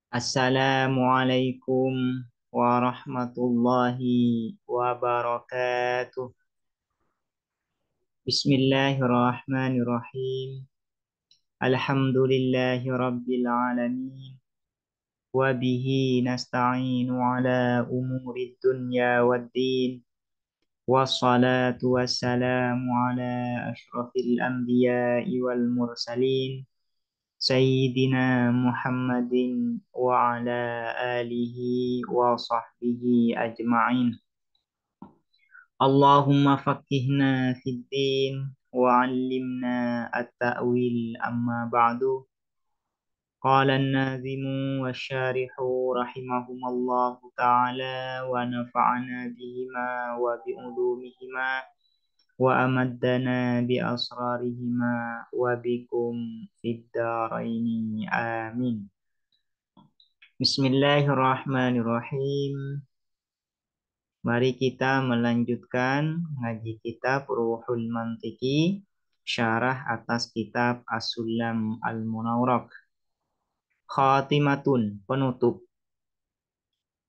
Assalamualaikum warahmatullahi wabarakatuh. Bismillahirrahmanirrahim. Alhamdulillahi rabbil alamin. Wa bihi nasta'inu ala umuri dunya waddin. Wassalatu wassalamu ala ashrafil anbiya'i wal mursalin. Sayyidina Muhammadin wa ala alihi wa sahbihi ajma'in. Allahumma faqihna fid din wa 'allimna at-ta'wil amma ba'du. Qala an-nazimu wasyarihu rahimahumallahu ta'ala wa nafa'ana bihima wa bi'ulumihima wa amaddana bi asrarihima wa bikum fid daraini amin. Bismillahirrahmanirrahim. Mari kita melanjutkan ngaji kitab Ruhul Mantiki, syarah atas kitab As-Sulam Al-Munawwarah. Khatimatun, penutup.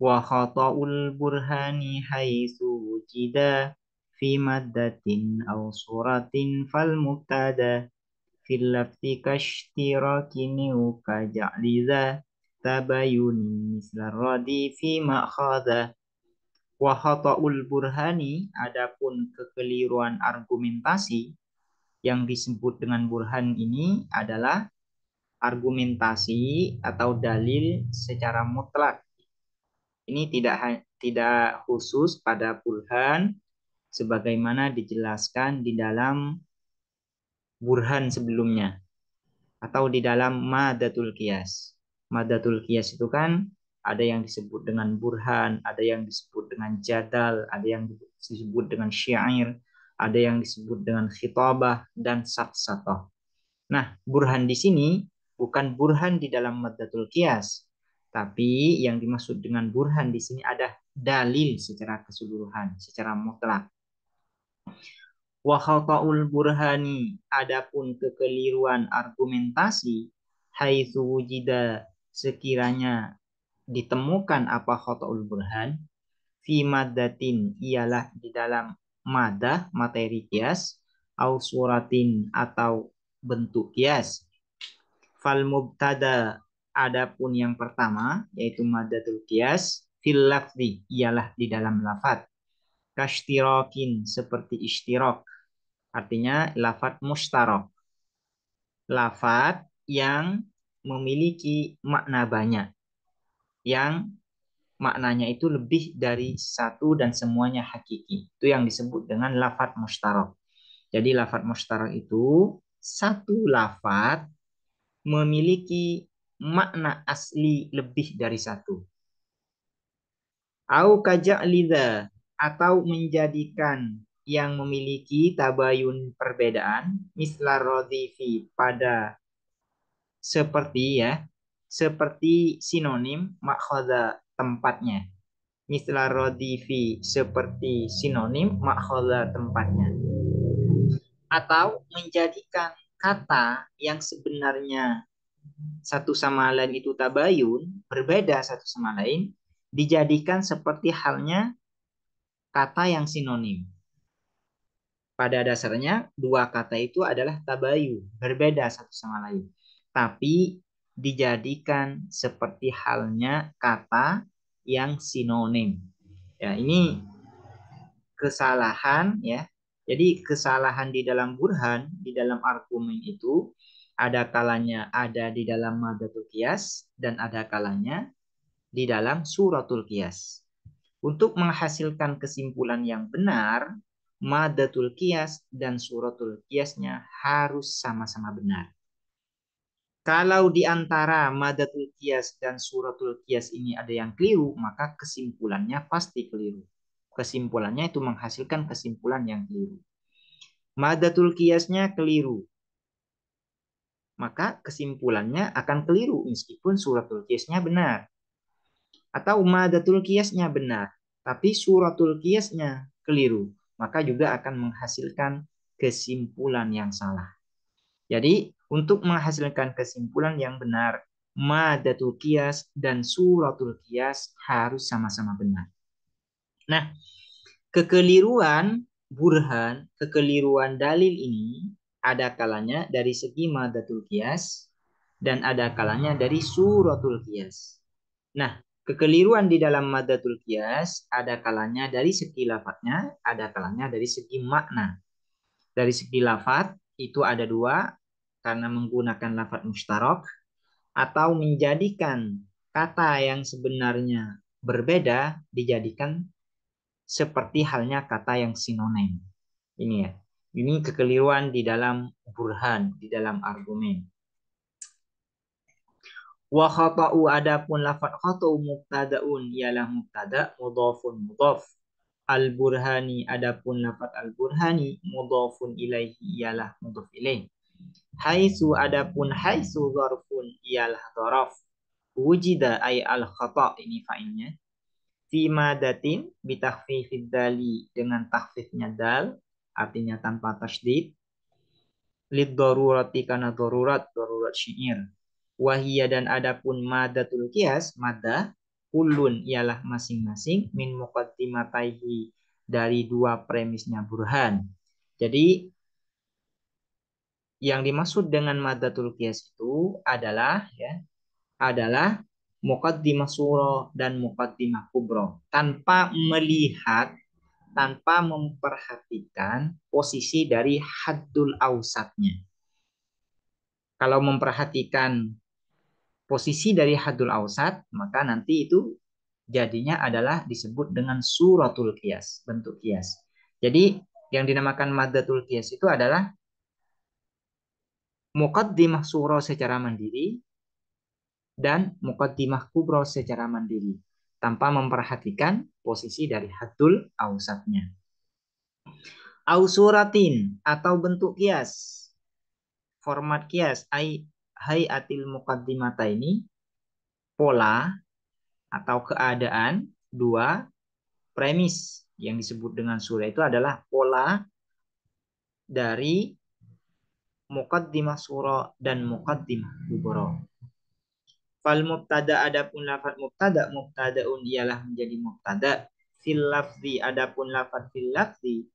Wa khata'ul burhani haitsu wujida fi maddatin aw suratin fal mubtada fil lafzi kashtirakin ka ja'liza tabayun misla radi fi ma'khadha. Wa khata'ul burhani, adapun kekeliruan argumentasi. Yang disebut dengan burhan ini adalah argumentasi atau dalil secara mutlak. Ini tidak khusus pada burhan sebagaimana dijelaskan di dalam burhan sebelumnya atau di dalam madatul qiyas. Madatul qiyas itu kan ada yang disebut dengan burhan, ada yang disebut dengan jadal, ada yang disebut dengan syair, ada yang disebut dengan khitabah dan safsatah. Nah, burhan di sini bukan burhan di dalam madatul qiyas, tapi yang dimaksud dengan burhan di sini ada dalil secara keseluruhan, secara mutlak. Wa khata'ul burhani, adapun kekeliruan argumentasi, haitsu wujida, sekiranya ditemukan apa khata'ul burhan, fi maddatin, ialah di dalam madah materi kias, au suratin atau bentuk kias. Fal mubtada, adapun yang pertama yaitu madatul kias, fil lafzi, ialah di dalam lafaz. Kashtirakin, seperti ishtirok, artinya lafaz mustarok, lafaz yang memiliki makna banyak, yang maknanya itu lebih dari satu dan semuanya hakiki. Itu yang disebut dengan lafaz mustarok. Jadi lafaz mustarok itu satu lafaz memiliki makna asli lebih dari satu. Au kaja'lidha, atau menjadikan yang memiliki tabayun perbedaan, misla rodifi, pada seperti ya, seperti sinonim makhadha, tempatnya. Misla rodifi, seperti sinonim makhadha, tempatnya. Atau menjadikan kata yang sebenarnya satu sama lain itu tabayun, berbeda satu sama lain, dijadikan seperti halnya kata yang sinonim. Pada dasarnya dua kata itu adalah tabayun, berbeda satu sama lain. Tapi dijadikan seperti halnya kata yang sinonim. Ya, ini kesalahan ya. Jadi kesalahan di dalam burhan, di dalam argumen itu ada kalanya ada di dalam madatul qiyas dan ada kalanya di dalam suratul qiyas. Untuk menghasilkan kesimpulan yang benar, madatul qiyas dan suratul qiyasnya harus sama-sama benar. Kalau di antara madatul qiyas dan suratul qiyas ini ada yang keliru, maka kesimpulannya pasti keliru. Kesimpulannya itu menghasilkan kesimpulan yang keliru. Madatul qiyasnya keliru, maka kesimpulannya akan keliru meskipun suratul qiyasnya benar. Atau madatul qiyasnya benar, tapi suratul qiyasnya keliru, maka juga akan menghasilkan kesimpulan yang salah. Jadi, untuk menghasilkan kesimpulan yang benar, madatul qiyas dan suratul qiyas harus sama-sama benar. Nah, kekeliruan burhan, kekeliruan dalil ini ada kalanya dari segi madatul qiyas dan ada kalanya dari suratul qiyas. Nah, kekeliruan di dalam madatul qiyas ada kalanya dari segi lafadznya, ada kalanya dari segi makna. Dari segi lafadz itu ada dua, karena menggunakan lafadz mustarok atau menjadikan kata yang sebenarnya berbeda dijadikan seperti halnya kata yang sinonim. Ini ya. Ini kekeliruan di dalam burhan, di dalam argumen. Wa khata'u adapun lafadz khata'u mubtada'un ialah mubtada mudhafun mudhaf. Al burhani adapun lafadz al burhani mudhafun ilaihi ialah mudhaf ilaih. Haitsu adapun haitsu dzarfun ialah dzaraf. Wujida ay al khata' ini fa'ilnya. Fi madatin bitakhfifid dali dengan takhfifnya dal artinya tanpa tasydid. Lid darurati karena darurat syair. Wahia dan adapun madatul qiyas, madah kulun ialah masing-masing min muqaddimataihi dari dua premisnya burhan. Jadi yang dimaksud dengan madatul qiyas itu adalah muqaddimah surah dan muqaddimah kubro tanpa memperhatikan posisi dari haddul ausatnya. Kalau memperhatikan posisi dari hadul ausat, maka nanti itu jadinya adalah disebut dengan suratul qiyas, bentuk qiyas. Jadi yang dinamakan maddatul qiyas itu adalah muqaddimah surah secara mandiri dan muqaddimah kubro secara mandiri tanpa memperhatikan posisi dari hadul ausatnya. Ausuratin atau bentuk qiyas, format qiyas hayatil muqaddimata ini pola atau keadaan dua premis yang disebut dengan surah itu adalah pola dari muqaddimah surah dan muqaddimah kubro. Fal mubtada adapun lafaz mubtadaun ialah menjadi mubtada. Fil lafzi adapun lafaz fil lafzi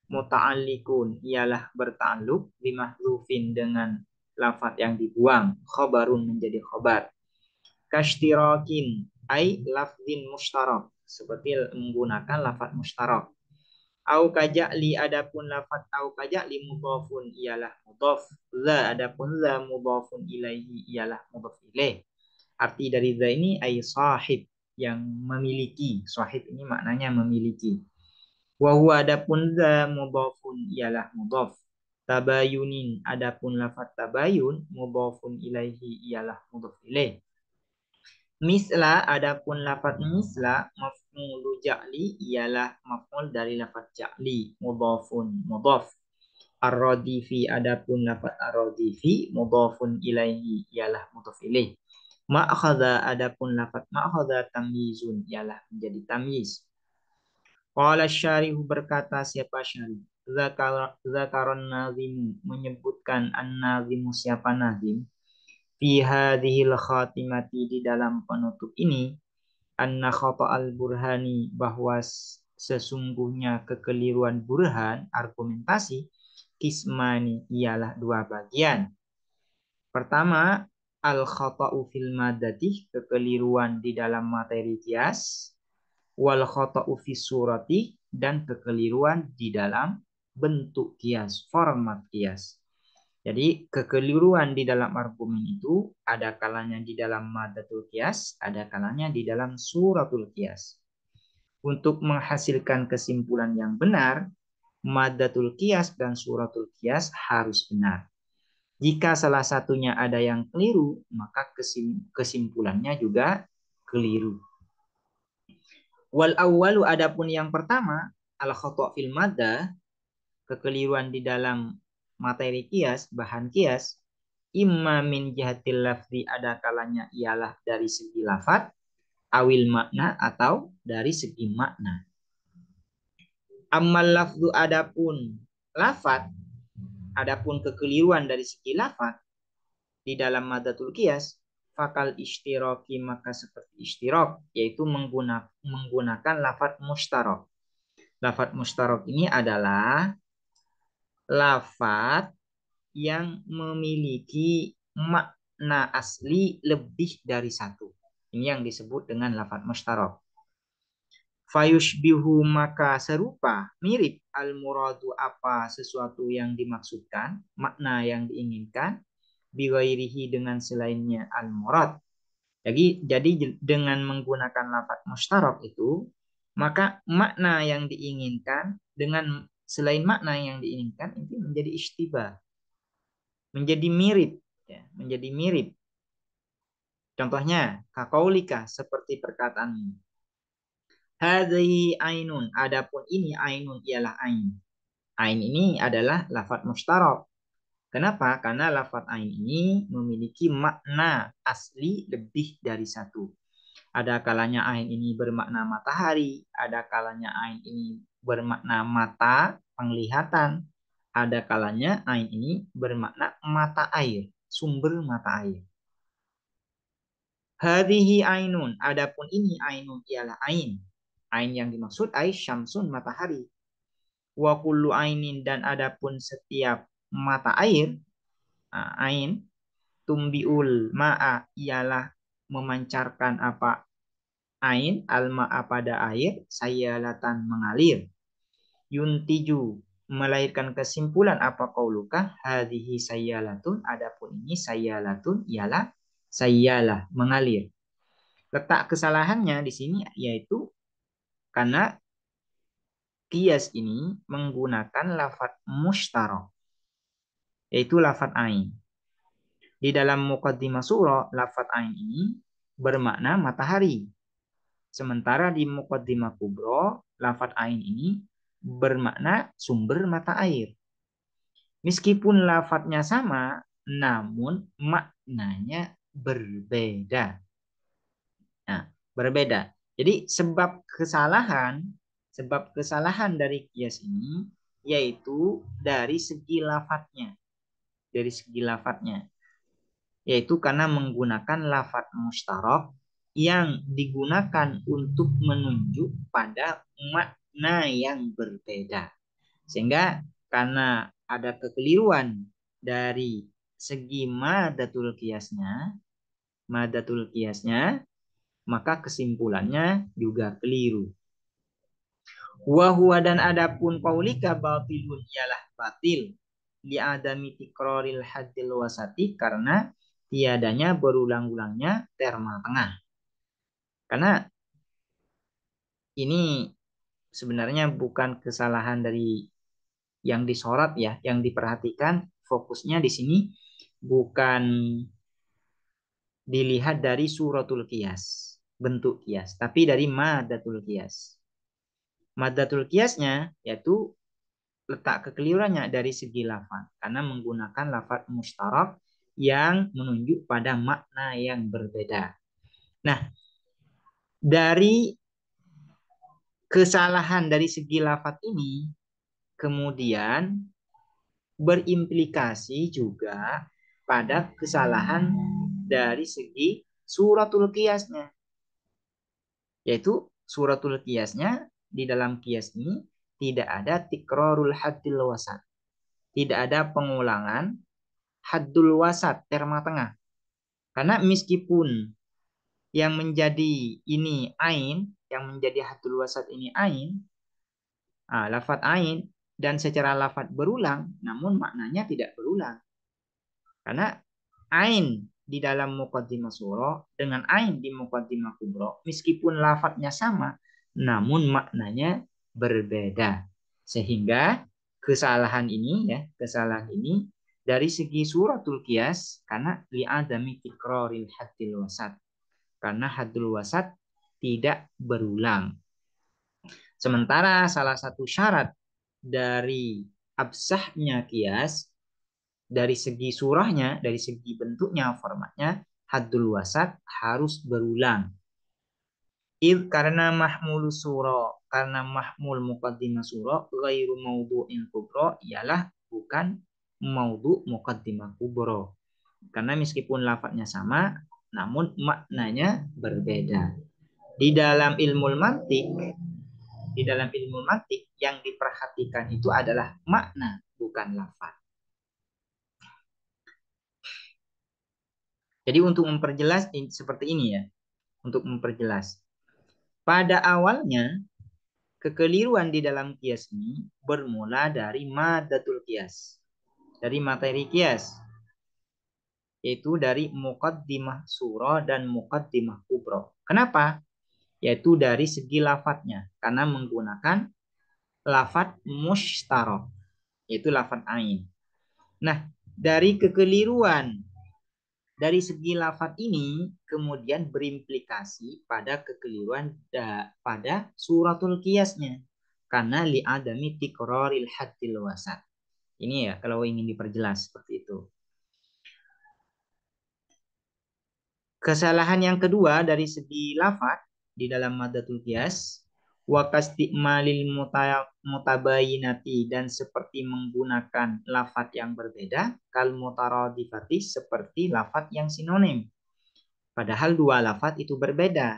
muta'alliqun ialah berta'alluq bimahdhufin dengan lafaz yang dibuang, khabarun menjadi khabar. Kashtirakin ai lafzin mushtarak seperti menggunakan lafaz mushtarak. Au kaja'li adapun lafaz au kaja'li mudhafun ialah mudhaf. Za adapun za mudhafun ilaihi ialah mudhaf ilaih. Arti dari za ini ay sahib yang memiliki. Sahib ini maknanya memiliki. Wa huwa adapun za mudhafun ialah mudhaf. Tabayunin adapun lafaz tabayun mudhafun ilaihi ialah mudhaf ilaih. Misla adapun lafaz misla maf'ulu ja'li ialah maf'ul dari lafaz ja'li mudhafun mudhaf. Ar-radifi adapun lafaz ar-radifi mudhafun ilaihi ialah mudhaf ilaih. Ma'khadha adapun lafaz ma'khadha tamyizun ialah menjadi tamyiz. Qala syarih berkata siapa syarih? Zakaron nazimu menyebutkan an-nazimu siapa nazim? Fi hadhil khatimati di dalam penutup ini anna khata'al burhani bahwa sesungguhnya kekeliruan burhan argumentasi kismani ialah dua bagian. Pertama, al khata'u fil madati kekeliruan di dalam materi qiyas, wal khata'u fis surati dan kekeliruan di dalam bentuk qiyas, format qiyas. Jadi kekeliruan di dalam argumen itu ada kalanya di dalam madatul qiyas, ada kalanya di dalam suratul qiyas. Untuk menghasilkan kesimpulan yang benar, madatul qiyas dan suratul qiyas harus benar. Jika salah satunya ada yang keliru, maka kesimpulannya juga keliru. Wal awwalu adapun yang pertama, al khata' fil maddah, kekeliruan di dalam materi kias, bahan kias, imma min jihatil lafzi ada kalanya ialah dari segi lafaz, awil makna atau dari segi makna. Ammal lafzu adapun lafaz, adapun kekeliruan dari segi lafaz di dalam madatul qiyas, fakal ishtiraki maka seperti ishtirak, yaitu menggunakan lafadz mushtarak. Lafadz mushtarak ini adalah lafadz yang memiliki makna asli lebih dari satu. Ini yang disebut dengan lafadz mushtarak. Fayushbihu maka serupa, mirip al-muradu apa sesuatu yang dimaksudkan, makna yang diinginkan, biwairihi dengan selainnya al-murad. Jadi dengan menggunakan lafadz mushtarak itu, maka makna yang diinginkan dengan selain makna yang diinginkan itu menjadi ishtibah, menjadi mirip, ya, menjadi mirip. Contohnya, kaqaulika seperti perkataanmu. Hadhihi ainun, adapun ini ainun ialah ain. Ain ini adalah lafadz mushtarak. Kenapa? Karena lafadz ain ini memiliki makna asli lebih dari satu. Ada kalanya ain ini bermakna matahari, ada kalanya ain ini bermakna mata, penglihatan, ada kalanya ain ini bermakna mata air, sumber mata air. Hadhihi ainun, adapun ini ainun ialah ain. Ain yang dimaksud ais syamsun, matahari. Wa kullu ainin, dan adapun setiap mata air, ain, tumbiul ma'a ialah memancarkan apa? Ain, al-ma'a pada air, sayalatan mengalir. Yuntiju, melahirkan kesimpulan apa qauluka? Hadhihi sayalatun, adapun ini sayalatun ialah sayalah, mengalir. Letak kesalahannya di sini yaitu karena qiyas ini menggunakan lafadz mushtarak, yaitu lafadz ain. Di dalam muqaddimah surah, lafadz ain ini bermakna matahari. Sementara di muqaddimah kubra, lafadz ain ini bermakna sumber mata air. Meskipun lafadznya sama, namun maknanya berbeda. Nah, berbeda. Jadi sebab kesalahan dari qiyas ini yaitu dari segi lafadznya, yaitu karena menggunakan lafadz mushtarak yang digunakan untuk menunjuk pada makna yang berbeda. Sehingga karena ada kekeliruan dari segi madatul qiyasnya, maka kesimpulannya juga keliru. Wa dan adapun qaulika batilun ialah batil li adami tikraril haddil wasati, karena tiadanya berulang-ulangnya terma tengah. Karena ini sebenarnya bukan kesalahan dari yang disorot ya, yang diperhatikan fokusnya di sini bukan dilihat dari suratul qiyas, bentuk qiyas, tapi dari madatul qiyas. Madatul qiyasnya yaitu letak kekeliruannya dari segi lafaz, karena menggunakan lafaz mustarak yang menunjuk pada makna yang berbeda. Nah, dari kesalahan dari segi lafaz ini kemudian berimplikasi juga pada kesalahan dari segi suratul qiyasnya. Yaitu suratul qiyasnya, di dalam qiyas ini tidak ada tikrarul haddil wasat. Tidak ada pengulangan haddul wasat, terma tengah. Karena meskipun yang menjadi ini ain, yang menjadi haddul wasat ini ain, lafadz ain, dan secara lafadz berulang, namun maknanya tidak berulang. Karena ain di dalam muqaddimah surah dengan ain di muqaddimah kubra, meskipun lafadznya sama, namun maknanya berbeda. Sehingga kesalahan ini dari segi suratul qiyas karena li'adami tikraril haddil wasat. Karena haddul wasat tidak berulang. Sementara salah satu syarat dari absahnya qiyas dari segi surahnya, dari segi bentuknya, formatnya, haddul wasat harus berulang. Karena mahmul surah, karena mahmul muqaddimah surah, ghairu maudu'in kubra, ialah bukan maudhu muqaddimah kubra. Karena meskipun lafadznya sama, namun maknanya berbeda. Di dalam ilmu mantik, yang diperhatikan itu adalah makna, bukan lafaz. Jadi untuk memperjelas seperti ini ya, untuk memperjelas. Pada awalnya kekeliruan di dalam kias ini bermula dari madatul kias, dari materi kias, yaitu dari muqaddimah surah dan muqaddimah kubro. Kenapa? Yaitu dari segi lafadznya, karena menggunakan lafadz mushtarok, yaitu lafadz ain. Nah, dari kekeliruan dari segi lafadz ini kemudian berimplikasi pada kekeliruan pada suratul qiyasnya, karena li'adami tikraril haddil wasat. Ini ya kalau ingin diperjelas seperti itu. Kesalahan yang kedua dari segi lafadz di dalam madatul qiyas wa kastikmalil mutabayinati, dan seperti menggunakan lafadz yang berbeda, kal mutaradifati, seperti lafadz yang sinonim. Padahal dua lafadz itu berbeda,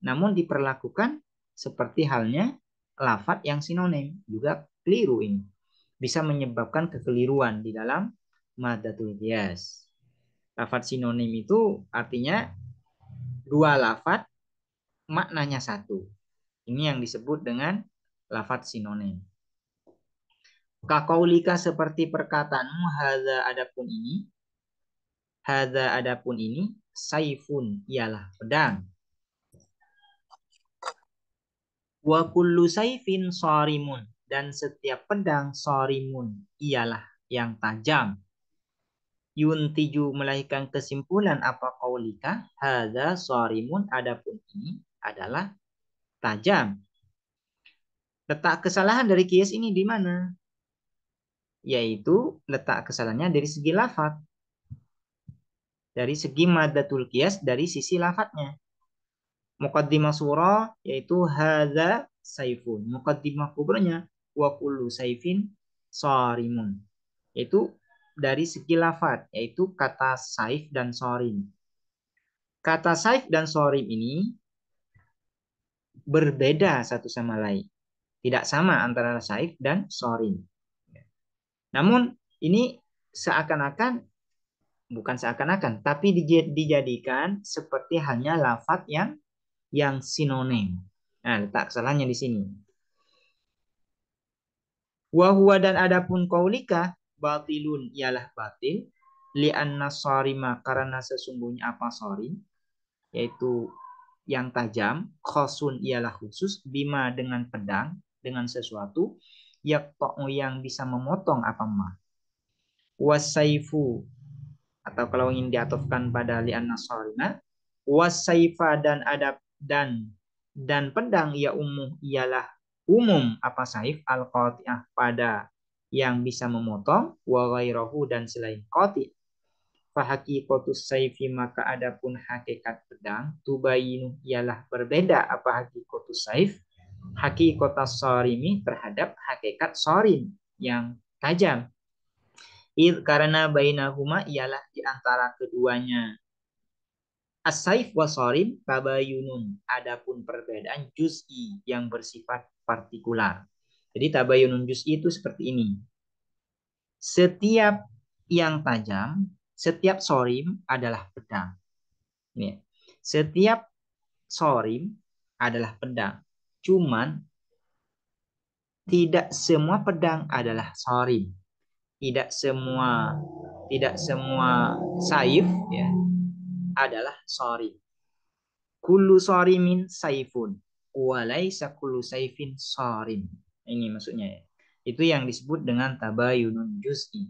namun diperlakukan seperti halnya lafadz yang sinonim. Juga keliru ini. Bisa menyebabkan kekeliruan di dalam madatul qiyas. Lafadz sinonim itu artinya dua lafadz maknanya satu. Ini yang disebut dengan lafadz sinonim. Kakaulika, seperti perkataanmu, hadza adapun ini, saifun ialah pedang. Wa kullu saifin sarimun, dan setiap pedang sarimun ialah yang tajam. Yuntiju, melahirkan kesimpulan apa kaulika, hadza sarimun, adapun ini adalah tajam. Letak kesalahan dari kias ini di mana? Yaitu letak kesalahannya dari segi lafaz. Dari segi madatul kias, dari sisi lafadznya. Muqaddimah surah yaitu hadza saifun. Muqaddimah kubranya wa kullu saifin sarimun. Yaitu dari segi lafaz, yaitu kata saif dan sorim. Kata saif dan sorim ini berbeda satu sama lain. Tidak sama antara saif dan sorim. Namun ini seakan-akan, bukan seakan-akan, tapi dijadikan seperti hanya lafaz yang sinonim. Nah, letak kesalahannya di sini. Wahwa, dan adapun kaulika, batilun ialah batil, li'anna sarima, karena sesungguhnya apa sorim, yaitu yang tajam, khosun ialah khusus, bima dengan pedang, dengan sesuatu, yang bisa memotong apa mah. Wasaifu, atau kalau ingin diatofkan pada li'anna sarima, wasaifa, dan adab dan pedang ya umum ialah umum apa saif al qati'ah, pada yang bisa memotong, wa ghairahu, dan selain qati'. Fa haqiqatus saifi, maka adapun hakikat pedang, tubayinu ialah berbeda apa haqiqatus saif, haqiqatas sarimi, terhadap hakikat sarim yang tajam. Karena bainahuma, ialah di antara keduanya as-saif wa sarim tabayunun, adapun perbedaan juz'i yang bersifat partikular. Jadi tabayunun juz'i itu seperti ini. Setiap yang tajam, setiap sorim adalah pedang. Ini. Setiap sorim adalah pedang. Cuman tidak semua pedang adalah sorim. Tidak semua saif ya adalah sorim. Kullu sarimin saifun, walaisa kullu saifin sarim. Ini maksudnya ya. Itu yang disebut dengan tabayunun juz'i.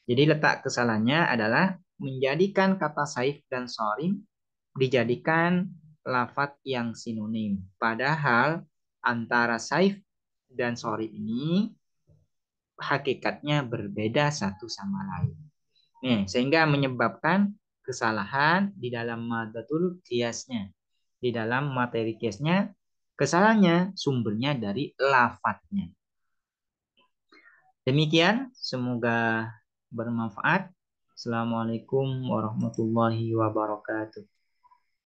Jadi letak kesalahannya adalah menjadikan kata saif dan sarim dijadikan lafadz yang sinonim. Padahal antara saif dan sarim ini hakikatnya berbeda satu sama lain. Nih, sehingga menyebabkan kesalahan di dalam madatul kiasnya. Di dalam materi kiasnya, kesalahannya sumbernya dari lafadznya. Demikian, semoga bermanfaat. Assalamualaikum warahmatullahi wabarakatuh.